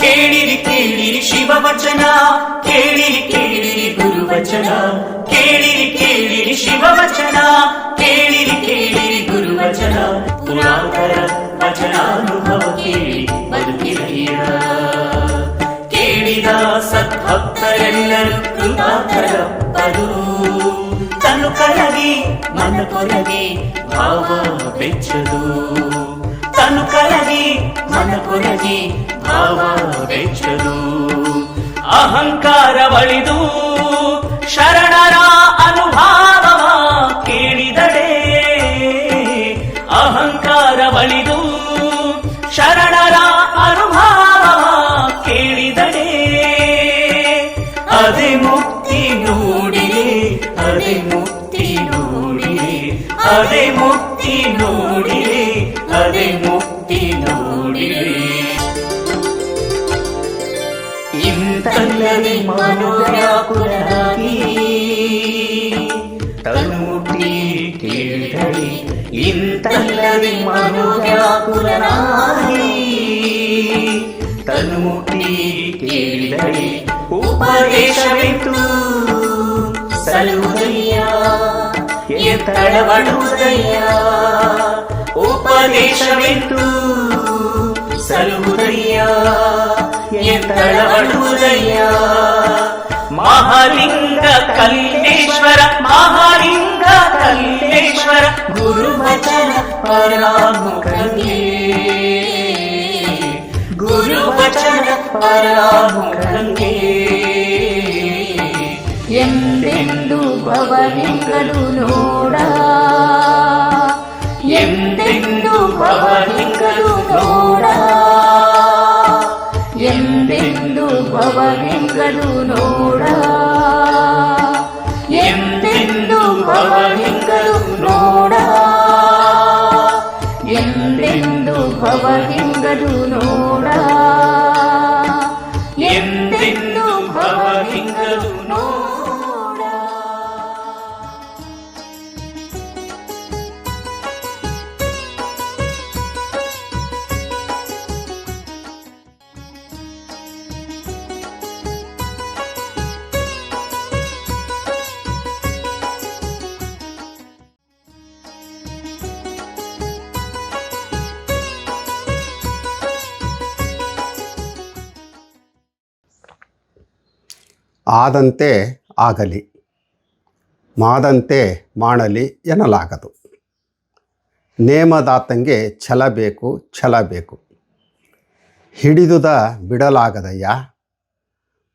ಕೇಳಿರಿ ಕೇಳಿರಿ ಶಿವವಚನ, ಕೇಳಿರಿ ಕೇಳಿರಿ ಗುರುವಚನ, ಕೇಳಿರಿ ಕೇಳಿರಿ ಶಿವವಚನ, ಕೇಳಿರಿ ಕೇಳಿರಿ ಗುರುವಚನ. ಪುರಾತರ ವಚನಾನುಭವ ಕೇಳಿ ಬದುಕಿರಯ್ಯ. ಕೇಳಿದ ಸದ್ಭಕ್ತರೆಲ್ಲರೂ ಕೃತಾರ್ಥರಪ್ಪರು. ತನು ಕರಗಿ ಮನ ಕೊರಗಿ ಭಾವ ಬೆಚ್ಚದು, ತನು ಕರಗಿ ಮನ ಕೊರಗಿ ಭಾವ ಬೆಚ್ಚದು. ಅಹಂಕಾರ ಬಳಿದು ಶರಣರ ಅನುಭಾವವ ಕೇಳಿದಡೆ, ಅಹಂಕಾರ ಬಳಿದು ಶರಣರ ಅನುಭಾವವ ಕೇಳಿದಡೆ. ಅದೇ ಮುಕ್ತಿ ನೋಡಿರಿ, ಅದೇ ಮುಕ್ತಿ ನೋಡಿರಿ, ಅದೇ ಮುಕ್ತಿ ನೋಡಿರಿ, ಅದೇ ಮುಕ್ತಿ ನೋಡಿರಿ. ಇಂತಲ್ಲದೆ ಮನೋವ್ಯಾಕುಲರಾಗಿ ತನ್ನುಟ್ಟಿ ಕೇಳಿದಳಿ, ಇಂತಲ್ಲದೆ ಮನೋವ್ಯಾಕುಲರಾಗಿ ತನ್ನುಟ್ಟಿ ಕೇಳಿದಳಿ. ಉಪದೇಶವೆಂತು ಸಲುದಯ್ಯ ಎತ್ತಳವಡುವುದಯ್ಯ, ಉಪದೇಶವೆಂತು ಸಲುದಯ್ಯ ಎತ್ತಳವಡುವುದಯ್ಯ. ಮಹಾಲಿಂಗ ಕಲ್ಲೇಶ್ವರ, ಮಹಾಲಿಂಗ ಕಲ್ಲೇಶ್ವರ ಗುರುವಚನ ಪರಾಮುಖಂಗೆ, ಗುರುವಚನ ಪರಾಮುಖಂಗೆ. ಎಂದೆಂದು ಭವಲಿಂಗರು ನೋಡ, ಎಂದೆಂದು ಭವಲಿಂಗರು ನೋಡ, ಎಂದೆಂದು ಭವಲಿಂಗರು ನೋಡ, ಎಂದೆಂದು ಭವಲಿಂಗರು ನೋಡ, ಎಂದೆಂದು ಭವಲಿಂಗರು ನೋಡ, ಎಂದೆಂದು ಭವಲಿಂಗರು ನೋಡ. ಆದಂತೆ ಆಗಲಿ, ಮಾದಂತೆ ಮಾಡಲಿ ಎನ್ನಲಾಗದು. ನೇಮದಾತಂಗೆ ಛಲ ಬೇಕು, ಛಲ ಬೇಕು. ಹಿಡಿದುದ ಬಿಡಲಾಗದಯ್ಯ.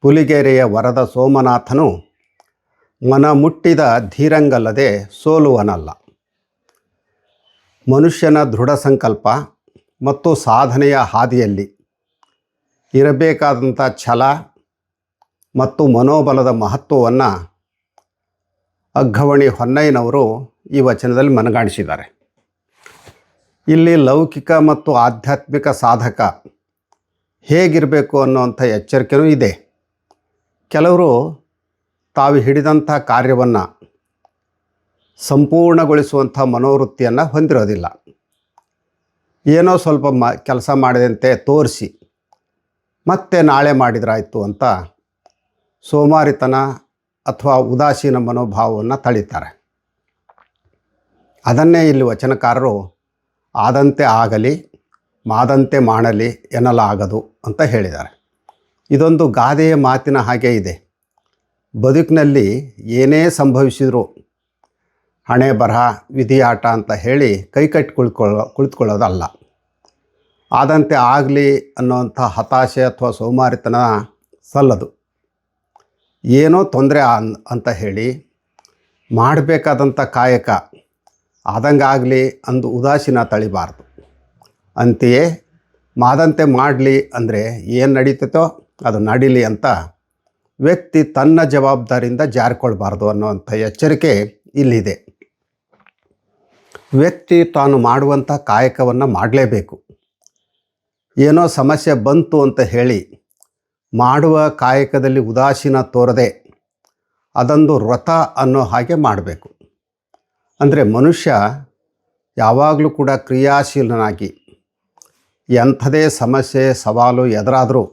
ಪುಲಿಗೆರೆಯ ವರದ ಸೋಮನಾಥನು ಮನ ಮುಟ್ಟಿದ ಧೀರಂಗಲ್ಲದೆ ಸೋಲುವನಲ್ಲ. ಮನುಷ್ಯನ ದೃಢ ಸಂಕಲ್ಪ ಮತ್ತು ಸಾಧನೆಯ ಹಾದಿಯಲ್ಲಿ ಇರಬೇಕಾದಂಥ ಛಲ ಮತ್ತು ಮನೋಬಲದ ಮಹತ್ವವನ್ನು ಅಗ್ಗವಣಿ ಹೊನ್ನಯ್ಯನವರು ಈ ವಚನದಲ್ಲಿ ಮನಗಾಣಿಸಿದ್ದಾರೆ. ಇಲ್ಲಿ ಲೌಕಿಕ ಮತ್ತು ಆಧ್ಯಾತ್ಮಿಕ ಸಾಧಕ ಹೇಗಿರಬೇಕು ಅನ್ನುವಂಥ ಎಚ್ಚರಿಕೆಯೂ ಇದೆ. ಕೆಲವರು ತಾವು ಹಿಡಿದಂಥ ಕಾರ್ಯವನ್ನು ಸಂಪೂರ್ಣಗೊಳಿಸುವಂಥ ಮನೋವೃತ್ತಿಯನ್ನು ಹೊಂದಿರೋದಿಲ್ಲ. ಏನೋ ಸ್ವಲ್ಪ ಕೆಲಸ ಮಾಡಿದಂತೆ ತೋರಿಸಿ ಮತ್ತೆ ನಾಳೆ ಮಾಡಿದ್ರಾಯ್ತು ಅಂತ ಸೋಮಾರಿತನ ಅಥವಾ ಉದಾಸೀನ ಮನೋಭಾವವನ್ನು ತಳೀತಾರೆ. ಅದನ್ನೇ ಇಲ್ಲಿ ವಚನಕಾರರು ಆದಂತೆ ಆಗಲಿ, ಮಾದಂತೆ ಮಾಡಲಿ ಎನ್ನಲಾಗದು ಅಂತ ಹೇಳಿದ್ದಾರೆ. ಇದೊಂದು ಗಾದೆಯ ಮಾತಿನ ಹಾಗೆ ಇದೆ. ಬದುಕಿನಲ್ಲಿ ಏನೇ ಸಂಭವಿಸಿದರೂ ಹಣೆ ಬರಹ ವಿಧಿಯಾಟ ಅಂತ ಹೇಳಿ ಕೈಕಟ್ಟಿ ಕುಳಿತುಕೊಳ್ಳೋದಲ್ಲ. ಆದಂತೆ ಆಗಲಿ ಅನ್ನೋಂಥ ಹತಾಶೆ ಅಥವಾ ಸೋಮಾರಿತನ ಸಲ್ಲದು. ಏನೋ ತೊಂದರೆ ಅಂತ ಹೇಳಿ ಮಾಡಬೇಕಾದಂಥ ಕಾಯಕ ಆದಂಗಾಗಲಿ ಅಂದು ಉದಾಸೀನ ತಳಿಬಾರ್ದು. ಅಂತೆಯೇ ಮಾದಂತೆ ಮಾಡಲಿ ಅಂದರೆ ಏನು ನಡೀತೈತೋ ಅದು ನಡೀಲಿ ಅಂತ ವ್ಯಕ್ತಿ ತನ್ನ ಜವಾಬ್ದಾರಿಯಿಂದ ಜಾರಿಕೊಳ್ಬಾರ್ದು ಅನ್ನೋವಂಥ ಎಚ್ಚರಿಕೆ ಇಲ್ಲಿದೆ. ವ್ಯಕ್ತಿ ತಾನು ಮಾಡುವಂಥ ಕಾಯಕವನ್ನು ಮಾಡಲೇಬೇಕು. ಏನೋ ಸಮಸ್ಯೆ ಬಂತು ಅಂತ ಹೇಳಿ ಮಾಡುವ ಕಾಯಕದಲ್ಲಿ ಉದಾಸೀನ ತೋರದೆ ಅದೊಂದು ವ್ರತ ಅನ್ನೋ ಹಾಗೆ ಮಾಡಬೇಕು. ಅಂದರೆ ಮನುಷ್ಯ ಯಾವಾಗಲೂ ಕೂಡ ಕ್ರಿಯಾಶೀಲನಾಗಿ ಎಂಥದೇ ಸಮಸ್ಯೆ ಸವಾಲು ಎದುರಾದರೂ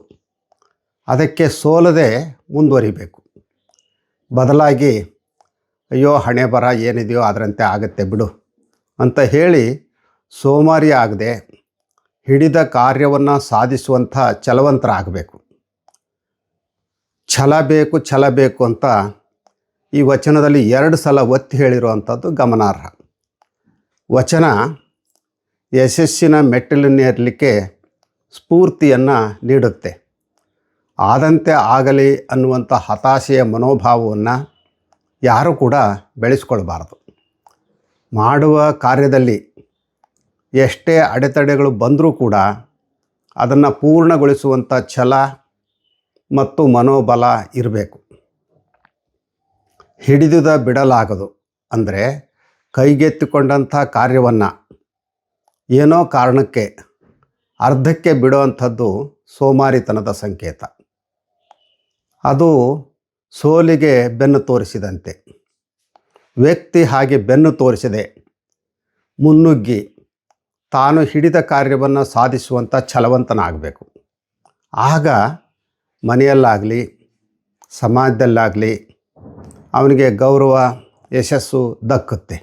ಅದಕ್ಕೆ ಸೋಲದೆ ಮುಂದುವರಿಬೇಕು. ಬದಲಾಗಿ ಅಯ್ಯೋ ಹಣೆ ಬರ ಏನಿದೆಯೋ ಅದರಂತೆ ಆಗುತ್ತೆ ಬಿಡು ಅಂತ ಹೇಳಿ ಸೋಮಾರಿ ಆಗದೆ ಹಿಡಿದ ಕಾರ್ಯವನ್ನು ಸಾಧಿಸುವಂಥ ಛಲವಂತರಾಗಬೇಕು. ಛಲ ಬೇಕು ಅಂತ ಈ ವಚನದಲ್ಲಿ 2 ಸಲ ಒತ್ತಿ ಹೇಳಿರುವಂಥದ್ದು ಗಮನಾರ್ಹ. ವಚನ ಯಶಸ್ಸಿನ ಮೆಟ್ಟಿಲನ್ನೇರಲಿಕ್ಕೆ ಸ್ಫೂರ್ತಿಯನ್ನು ನೀಡುತ್ತೆ. ಆದಂತೆ ಆಗಲಿ ಅನ್ನುವಂಥ ಹತಾಶೆಯ ಮನೋಭಾವವನ್ನು ಯಾರೂ ಕೂಡ ಬೆಳೆಸ್ಕೊಳ್ಬಾರ್ದು. ಮಾಡುವ ಕಾರ್ಯದಲ್ಲಿ ಎಷ್ಟೇ ಅಡೆತಡೆಗಳು ಬಂದರೂ ಕೂಡ ಅದನ್ನು ಪೂರ್ಣಗೊಳಿಸುವಂಥ ಛಲ ಮತ್ತು ಮನೋಬಲ ಇರಬೇಕು. ಹಿಡಿದುದ ಬಿಡಲಾಗದು ಅಂದರೆ ಕೈಗೆತ್ತಿಕೊಂಡಂಥ ಕಾರ್ಯವನ್ನು ಏನೋ ಕಾರಣಕ್ಕೆ ಅರ್ಧಕ್ಕೆ ಬಿಡುವಂಥದ್ದು ಸೋಮಾರಿತನದ ಸಂಕೇತ. ಅದು ಸೋಲಿಗೆ ಬೆನ್ನು ತೋರಿಸಿದಂತೆ. ವ್ಯಕ್ತಿ ಹಾಗೆ ಬೆನ್ನು ತೋರಿಸದೆ ಮುನ್ನುಗ್ಗಿ ತಾನು ಹಿಡಿದ ಕಾರ್ಯವನ್ನು ಸಾಧಿಸುವಂಥ ಛಲವಂತನಾಗಬೇಕು. ಆಗ ಮನೆಯಲ್ಲಾಗಲಿ ಸಮಾಜದಲ್ಲಾಗಲಿ ಅವನಿಗೆ ಗೌರವ ಯಶಸ್ಸು ದಕ್ಕುತ್ತೆ.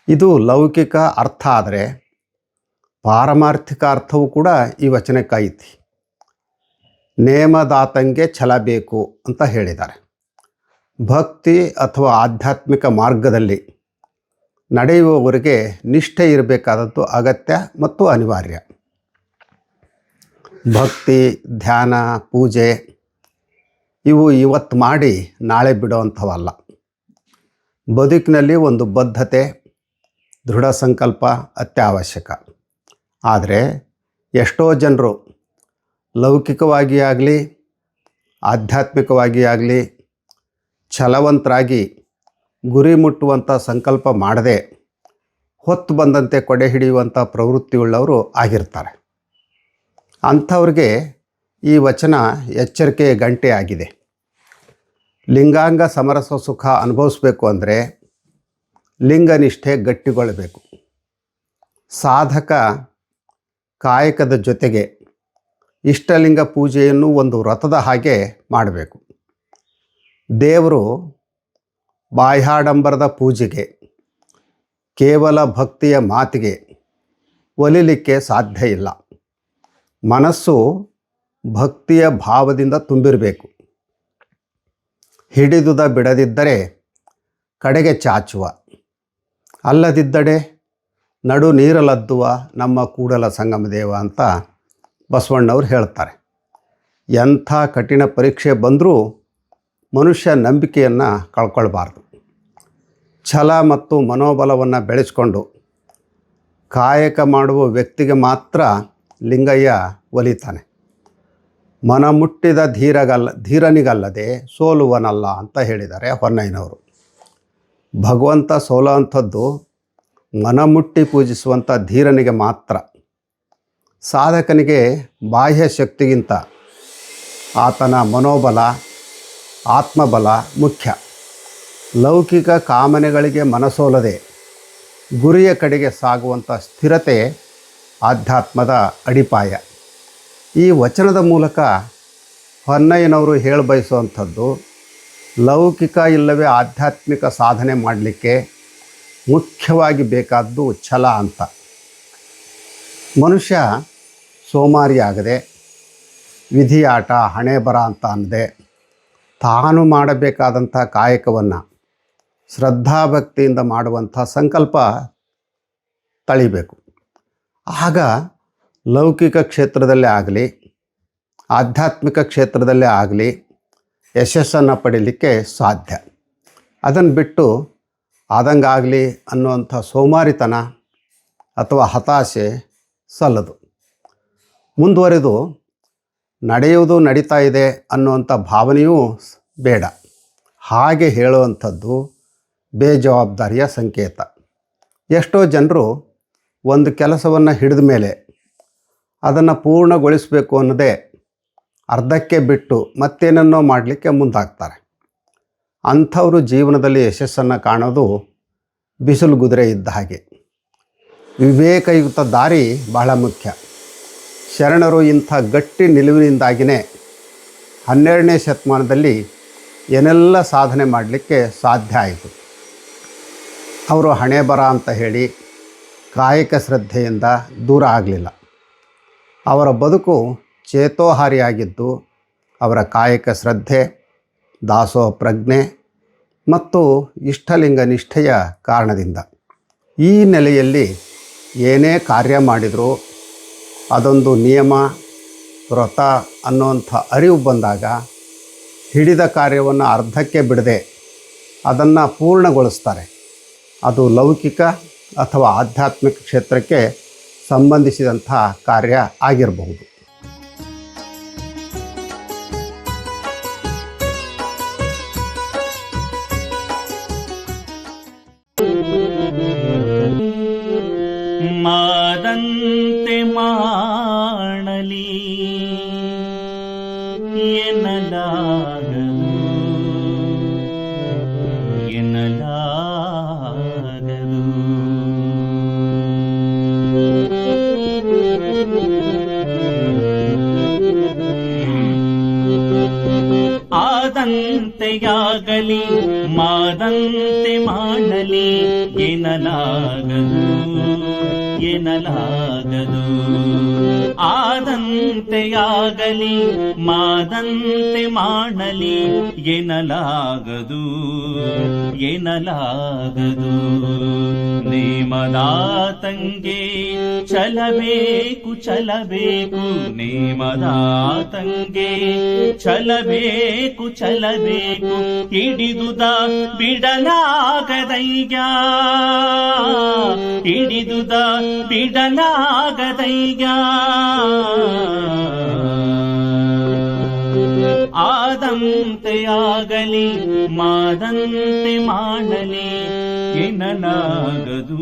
ಇದು ಲೌಕಿಕ ಅರ್ಥ. ಆದರೆ ಪಾರಮಾರ್ಥಿಕ ಅರ್ಥವೂ ಕೂಡ ಈ ವಚನಕ್ಕೆ ಐತಿ. ನೇಮದಾತಂಗೆ ಛಲ ಬೇಕು ಅಂತ ಹೇಳಿದ್ದಾರೆ. ಭಕ್ತಿ ಅಥವಾ ಆಧ್ಯಾತ್ಮಿಕ ಮಾರ್ಗದಲ್ಲಿ ನಡೆಯುವವರಿಗೆ ನಿಷ್ಠೆ ಇರಬೇಕಾದದ್ದು ಅಗತ್ಯ ಮತ್ತು ಅನಿವಾರ್ಯ. ಭಕ್ತಿ, ಧ್ಯಾನ, ಪೂಜೆ ಇವು ಇವತ್ತು ಮಾಡಿ ನಾಳೆ ಬಿಡುವಂಥವಲ್ಲ. ಬದುಕಿನಲ್ಲಿ ಒಂದು ಬದ್ಧತೆ, ದೃಢ ಸಂಕಲ್ಪ ಅತ್ಯವಶ್ಯಕ. ಆದರೆ ಎಷ್ಟೋ ಜನರು ಲೌಕಿಕವಾಗಿ ಆಗಲಿ ಆಧ್ಯಾತ್ಮಿಕವಾಗಿ ಆಗಲಿ ಛಲವಂತರಾಗಿ ಗುರಿ ಮುಟ್ಟುವಂಥ ಸಂಕಲ್ಪ ಮಾಡದೆ ಹೊತ್ತು ಬಂದಂತೆ ಕೊಡೆ ಹಿಡಿಯುವಂಥ ಪ್ರವೃತ್ತಿಯುಳ್ಳವರು ಆಗಿರ್ತಾರೆ. ಅಂಥವ್ರಿಗೆ ಈ ವಚನ ಎಚ್ಚರಿಕೆಯ ಗಂಟೆ ಆಗಿದೆ. ಲಿಂಗಾಂಗ ಸಮರಸ ಸುಖ ಅನುಭವಿಸ್ಬೇಕು ಅಂದರೆ ಲಿಂಗನಿಷ್ಠೆ ಗಟ್ಟಿಗೊಳ್ಳಬೇಕು. ಸಾಧಕ ಕಾಯಕದ ಜೊತೆಗೆ ಇಷ್ಟಲಿಂಗ ಪೂಜೆಯನ್ನು ಒಂದು ವ್ರತದ ಹಾಗೆ ಮಾಡಬೇಕು. ದೇವರು ಬಾಹ್ಯಾಡಂಬರದ ಪೂಜೆಗೆ, ಕೇವಲ ಭಕ್ತಿಯ ಮಾತಿಗೆ ಒಲಿಲಿಕ್ಕೆ ಸಾಧ್ಯ ಇಲ್ಲ. ಮನಸ್ಸು ಭಕ್ತಿಯ ಭಾವದಿಂದ ತುಂಬಿರಬೇಕು. ಹಿಡಿದುದ ಬಿಡದಿದ್ದರೆ ಕಡೆಗೆ ಚಾಚುವ, ಅಲ್ಲದಿದ್ದಡೆ ನಡು ನೀರಲದ್ದುವ ನಮ್ಮ ಕೂಡಲ ಸಂಗಮ ದೇವ ಅಂತ ಬಸವಣ್ಣವ್ರು ಹೇಳ್ತಾರೆ. ಎಂಥ ಕಠಿಣ ಪರೀಕ್ಷೆ ಬಂದರೂ ಮನುಷ್ಯ ನಂಬಿಕೆಯನ್ನು ಕಳ್ಕೊಳ್ಬಾರ್ದು. ಛಲ ಮತ್ತು ಮನೋಬಲವನ್ನು ಬೆಳೆಸ್ಕೊಂಡು ಕಾಯಕ ಮಾಡುವ ವ್ಯಕ್ತಿಗೆ ಮಾತ್ರ ಲಿಂಗಯ್ಯ ಒಲಿತಾನೆ. ಮನ ಮುಟ್ಟಿದ ಧೀರನಿಗಲ್ಲದೆ ಸೋಲುವನಲ್ಲ ಅಂತ ಹೇಳಿದ್ದಾರೆ ಹೊನ್ನಯ್ಯನವರು. ಭಗವಂತ ಸೋಲುವಂಥದ್ದು ಮನಮುಟ್ಟಿ ಪೂಜಿಸುವಂಥ ಧೀರನಿಗೆ ಮಾತ್ರ. ಸಾಧಕನಿಗೆ ಬಾಹ್ಯ ಶಕ್ತಿಗಿಂತ ಆತನ ಮನೋಬಲ, ಆತ್ಮಬಲ ಮುಖ್ಯ. ಲೌಕಿಕ ಕಾಮನೆಗಳಿಗೆ ಮನಸೋಲದೆ ಗುರಿಯ ಕಡೆಗೆ ಸಾಗುವಂಥ ಸ್ಥಿರತೆ ಆಧ್ಯಾತ್ಮದ ಅಡಿಪಾಯ. ಈ ವಚನದ ಮೂಲಕ ಹೊನ್ನಯ್ಯನವರು ಹೇಳಬಯಸುವಂಥದ್ದು ಲೌಕಿಕ ಇಲ್ಲವೇ ಆಧ್ಯಾತ್ಮಿಕ ಸಾಧನೆ ಮಾಡಲಿಕ್ಕೆ ಮುಖ್ಯವಾಗಿ ಬೇಕಾದ್ದು ಛಲ ಅಂತ. ಮನುಷ್ಯ ಸೋಮಾರಿಯಾಗದೆ, ವಿಧಿಯಾಟ, ಹಣೆ ಬರ ಅಂತ ಅನ್ನದೆ ತಾನು ಮಾಡಬೇಕಾದಂಥ ಕಾಯಕವನ್ನು ಶ್ರದ್ಧಾಭಕ್ತಿಯಿಂದ ಮಾಡುವಂಥ ಸಂಕಲ್ಪ ತಳಿಬೇಕು. ಆಗ ಲೌಕಿಕ ಕ್ಷೇತ್ರದಲ್ಲೇ ಆಗಲಿ ಆಧ್ಯಾತ್ಮಿಕ ಕ್ಷೇತ್ರದಲ್ಲೇ ಆಗಲಿ ಯಶಸ್ಸನ್ನು ಪಡೀಲಿಕ್ಕೆ ಸಾಧ್ಯ. ಅದನ್ನು ಬಿಟ್ಟು ಆದಂಗಾಗಲಿ ಅನ್ನುವಂಥ ಸೋಮಾರಿತನ ಅಥವಾ ಹತಾಶೆ ಸಲ್ಲದು. ಮುಂದುವರೆದು ನಡೆಯುವುದು ನಡೀತಾ ಇದೆ ಅನ್ನುವಂಥ ಭಾವನೆಯೂ ಬೇಡ. ಹಾಗೆ ಹೇಳುವಂಥದ್ದು ಬೇಜವಾಬ್ದಾರಿಯ ಸಂಕೇತ. ಎಷ್ಟೋ ಜನರು ಒಂದು ಕೆಲಸವನ್ನು ಹಿಡಿದ ಮೇಲೆ ಅದನ್ನು ಪೂರ್ಣಗೊಳಿಸಬೇಕು ಅನ್ನೋದೇ ಅರ್ಧಕ್ಕೆ ಬಿಟ್ಟು ಮತ್ತೇನನ್ನೋ ಮಾಡಲಿಕ್ಕೆ ಮುಂದಾಗ್ತಾರೆ. ಅಂಥವರು ಜೀವನದಲ್ಲಿ ಯಶಸ್ಸನ್ನು ಕಾಣೋದು ಬಿಸಿಲು ಕುದುರೆ ಇದ್ದ ಹಾಗೆ. ವಿವೇಕಯುಕ್ತ ದಾರಿ ಬಹಳ ಮುಖ್ಯ. ಶರಣರು ಇಂಥ ಗಟ್ಟಿ ನಿಲುವಿನಿಂದಾಗಿಯೇ 12ನೇ ಶತಮಾನದಲ್ಲಿ ಏನೆಲ್ಲ ಸಾಧನೆ ಮಾಡಲಿಕ್ಕೆ ಸಾಧ್ಯ ಆಯಿತು. ಅವರು ಹಣೆ ಬರ ಅಂತ ಹೇಳಿ ಕಾಯಕ ಶ್ರದ್ಧೆಯಿಂದ ದೂರ ಆಗಲಿಲ್ಲ. ಅವರ ಬದುಕು ಚೇತೋಹಾರಿಯಾಗಿದ್ದು ಅವರ ಕಾಯಕ ಶ್ರದ್ಧೆ, ದಾಸೋಹ ಪ್ರಜ್ಞೆ ಮತ್ತು ಇಷ್ಟಲಿಂಗ ನಿಷ್ಠೆಯ ಕಾರಣದಿಂದ. ಈ ನೆಲೆಯಲ್ಲಿ ಏನೇ ಕಾರ್ಯ ಮಾಡಿದರೂ ಅದೊಂದು ನಿಯಮ, ವ್ರತ ಅನ್ನುವಂಥ ಅರಿವು ಬಂದಾಗ ಹಿಡಿದ ಕಾರ್ಯವನ್ನು ಅರ್ಧಕ್ಕೆ ಬಿಡದೆ ಅದನ್ನು ಪೂರ್ಣಗೊಳಿಸ್ತಾರೆ. ಅದು ಲೌಕಿಕ ಅಥವಾ ಆಧ್ಯಾತ್ಮಿಕ ಕ್ಷೇತ್ರಕ್ಕೆ ಸಂಬಂಧಿಸಿದಂಥ ಕಾರ್ಯ ಆಗಿರಬಹುದು. ಮಾದಂತೆ ಮಾಡಲಿ ಎನ್ನಲಾಗದು ಆದಂತೆಯಾಗಲಿ ಮಾದಂತೆ ಮಾಡಲಿ ಎನ್ನಲಾಗದು ಆದಂತೆಯಾಗಲಿ ಮಾದಂತೆ ಮಾಡಲಿ ಎನ್ನಲಾಗದು ನೇಮದಾತಂಗೆ ಚಲಬೇಕು ನೇಮದಾತಂಗೆ ಚಲಬೇಕು ಹಿಡಿದುದ ಬಿಡಲಾಗದಯ್ಯ ಹಿಡಿದುದ ಬಿಡಲಾಗದಯ್ಯ ಆದಂತೆಯಾಗಲಿ ಮಾದಂತೆ ಮಾಡಲಿ ಎನ್ನಲಾಗದು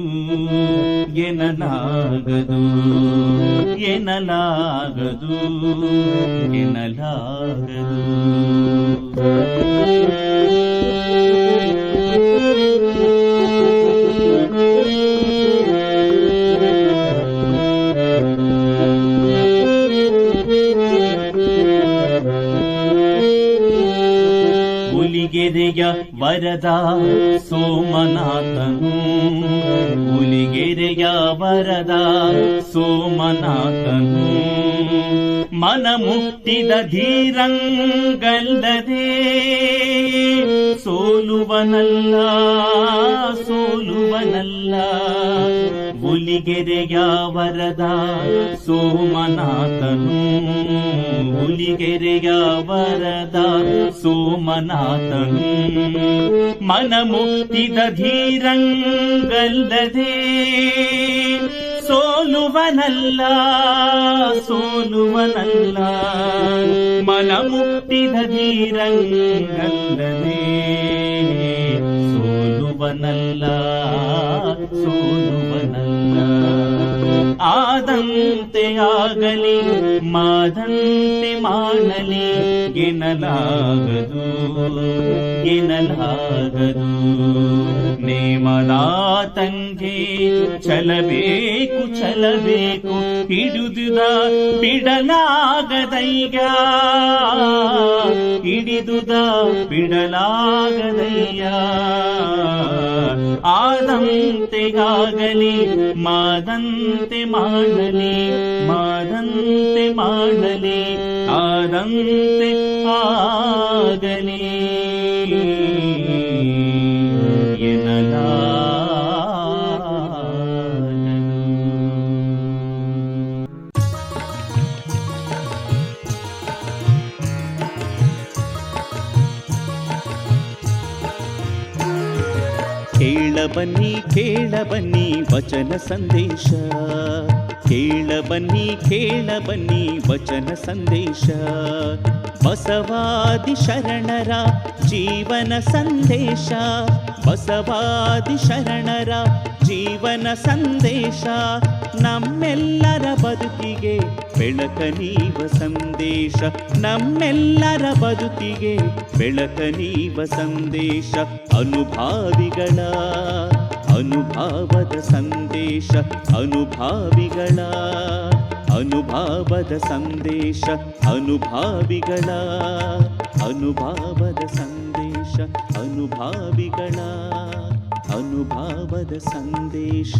ಹುಲಿಗೆರೆಯ ವರದ ಸೋಮನಾಥನು ಹುಲಿಗೆರೆಯ ವರದ ಸೋಮನಾಥನು ಮನ ಮುಟ್ಟಿದ ಧೀರಂಗಲ್ಲದೆ ಸೋಲುವನಲ್ಲ ಹುಲಿಗೆರೆಯ ವರದ ಸೋಮನಾಥನು ಹುಲಿಗೆರೆಯ ವರದ ಸೋಮನಾಥನು ಮನ ಮುಟ್ಟಿದ ಧೀರಂಗಲ್ಲದೆ ಸೋಲುವನಲ್ಲ ಮನ ಮುಟ್ಟಿದ ಧೀರಂಗಲ್ಲದೆ ಸೋಲುವನಲ್ಲ ಆದಂತೆಯಾಗಲಿ ಮಾದಂತೆ ಮಾಡಲಿ ಎನ್ನಲಾಗದು ನೇಮದಾತಂಗೆ ಚಲಬೇಕು ಹಿಡಿದುದ ಬಿಡಲಾಗದಯ್ಯ ಹಿಡಿದುದ ಬಿಡಲಾಗದಯ್ಯ ಆದಂತೆಯಾಗಲಿ ಮಾದಂತೆ ಮಾಡಲಿ ಆದಂತೆ ಆಗಲಿ ಕೇಳ ಬನ್ನಿ ವಚನ ಸಂದೇಶ ಕೇಳ ಬನ್ನಿ ವಚನ ಸಂದೇಶ ಬಸವಾದಿ ಶರಣರ ಜೀವನ ಸಂದೇಶ ಬಸವಾದಿ ಶರಣರ ಜೀವನ ಸಂದೇಶ ನಮ್ಮೆಲ್ಲರ ಬದುಕಿಗೆ ಬೆಳಕ ನೀವ ಸಂದೇಶ ನಮ್ಮೆಲ್ಲರ ಬದುಕಿಗೆ ಬೆಳಕ ನೀವ ಸಂದೇಶ ಅನುಭಾವಿಗಳ ಅನುಭಾವದ ಸಂದೇಶ ಅನುಭಾವಿಗಳ ಅನುಭಾವದ ಸಂದೇಶ ಅನುಭಾವಿಗಳ ಅನುಭಾವದ ಸಂದೇಶ ಅನುಭಾವಿಗಳ ಅನುಭಾವದ ಸಂದೇಶ